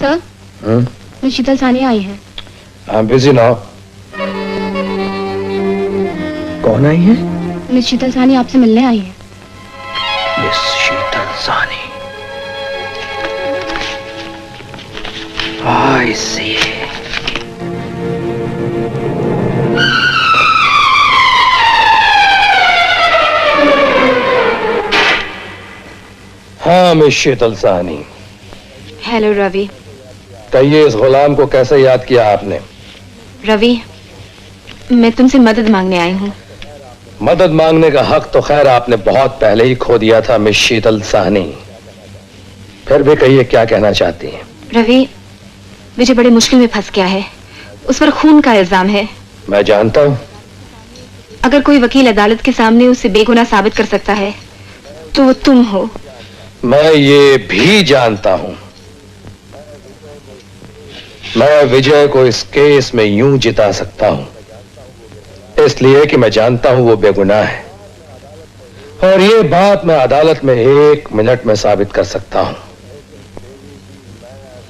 Sir, miss शीतल सानी आई है। I am busy now. कौन आई है? मिस शीतल सानी आपसे मिलने आई है। मिस शीतल सानी। आई सी। हाँ मिस शीतल सानी। हेलो रवि। कहिए, इस गुलाम को कैसे याद किया आपने? रवि, मैं तुमसे मदद मांगने आई हूँ। मदद मांगने का हक तो खैर आपने बहुत पहले ही खो दिया था मिस शीतल साहनी। फिर भी कहिए, क्या कहना चाहती हैं? रवि, विजय बड़े मुश्किल में फंस गया है। उस पर खून का इल्जाम है। मैं जानता हूँ। अगर कोई वकील अदालत के सामने उसे बेगुनाह साबित कर सकता है तो वो तुम हो। मैं ये भी जानता हूँ। मैं विजय को इस केस में यूं जिता सकता हूं, इसलिए कि मैं जानता हूं वो बेगुनाह है, और ये बात मैं अदालत में 1 मिनट में साबित कर सकता हूं।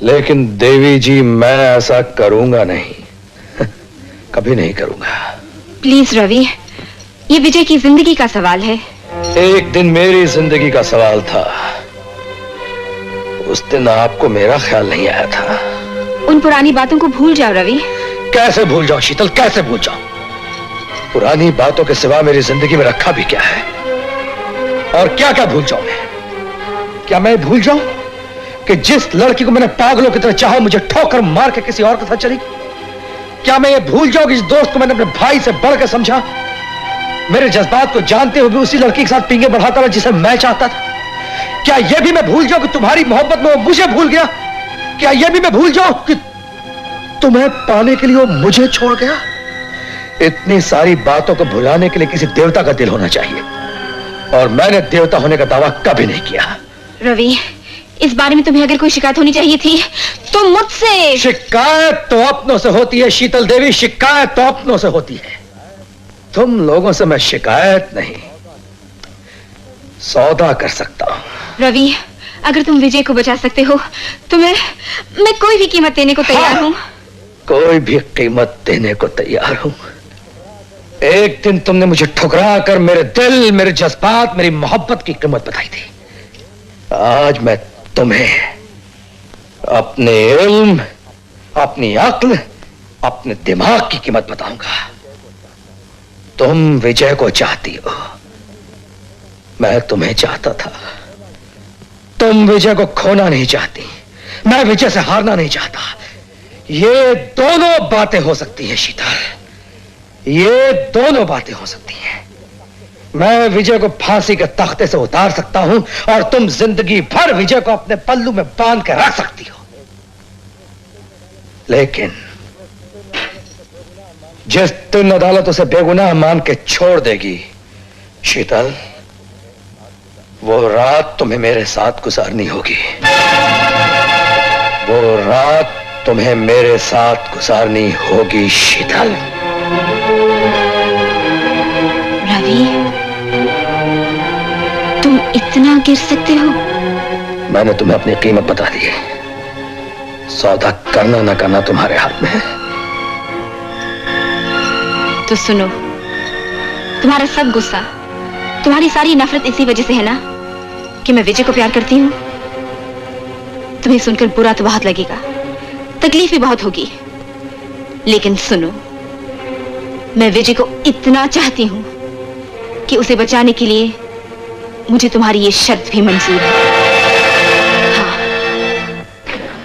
लेकिन देवी जी, मैं ऐसा करूंगा नहीं। कभी नहीं करूंगा। प्लीज रवि, ये विजय की जिंदगी का सवाल है। एक दिन मेरी जिंदगी का सवाल था। उस दिन आपको मेरा ख्याल नहीं आया था। उन पुरानी बातों को भूल जाओ रवि। कैसे भूल जाओ शीतल, कैसे भूल जाओ? पुरानी बातों के सिवा मेरी जिंदगी में रखा भी क्या है? और क्या क्या भूल जाऊं मैं? क्या मैं भूल जाऊं कि जिस लड़की को मैंने पागलों की तरह चाहा, मुझे ठोकर मार के किसी और के साथ चली? क्या मैं ये भूल जाऊं कि जिस दोस्त को मैंने अपने भाई से बढ़कर समझा, मेरे जज्बात को जानते हुए भी उसी लड़की के साथ पींगे बढ़ाता रहा जिसे मैं चाहता था? क्या यह भी मैं भूल जाऊं कि तुम्हारी मोहब्बत में वो मुझे भूल गया? क्या यह भी मैं भूल जाऊं कि तुम्हें पाने के लिए वो मुझे छोड़ गया? इतनी सारी बातों को भुलाने के लिए किसी देवता का दिल होना चाहिए, और मैंने देवता होने का दावा कभी नहीं किया। रवि, इस बारे में तुम्हें अगर कोई शिकायत होनी चाहिए थी तो मुझसे। शिकायत तो अपनों से होती है शीतल देवी, शिकायत तो अपनों से होती है। तुम लोगों से मैं शिकायत नहीं, सौदा कर सकता हूं। रवि, अगर तुम विजय को बचा सकते हो तो मैं कोई भी कीमत देने को तैयार हूं। कोई भी कीमत देने को तैयार हूं। एक दिन तुमने मुझे ठुकरा कर मेरे दिल, मेरे जज्बात, मेरी मोहब्बत की कीमत बताई थी। आज मैं तुम्हें अपने इल्म, अपनी अक्ल, अपने दिमाग की कीमत बताऊंगा। तुम विजय को चाहती हो, मैं तुम्हें चाहता था। तुम विजय को खोना नहीं चाहती, मैं विजय से हारना नहीं चाहता। ये दोनों बातें हो सकती हैं शीतल, ये दोनों बातें हो सकती हैं। मैं विजय को फांसी के तख्ते से उतार सकता हूं, और तुम जिंदगी भर विजय को अपने पल्लू में बांध के रख सकती हो। लेकिन जिस दिन अदालत उसे बेगुनाह मान के छोड़ देगी शीतल, वो रात तुम्हें मेरे साथ गुजारनी होगी। वो रात तुम्हें मेरे साथ गुजारनी होगी शीतल। रवि, तुम इतना गिर सकते हो? मैंने तुम्हें अपनी कीमत बता दी है। सौदा करना ना करना तुम्हारे हाथ में है। तो सुनो, तुम्हारा सब गुस्सा, तुम्हारी सारी नफरत इसी वजह से है ना कि मैं विजय को प्यार करती हूँ। तुम्हें सुनकर बुरा तो बहुत लगेगा, तकलीफ भी बहुत होगी, लेकिन सुनो, मैं विजय को इतना चाहती हूँ कि उसे बचाने के लिए मुझे तुम्हारी ये शर्त भी मंजूर है।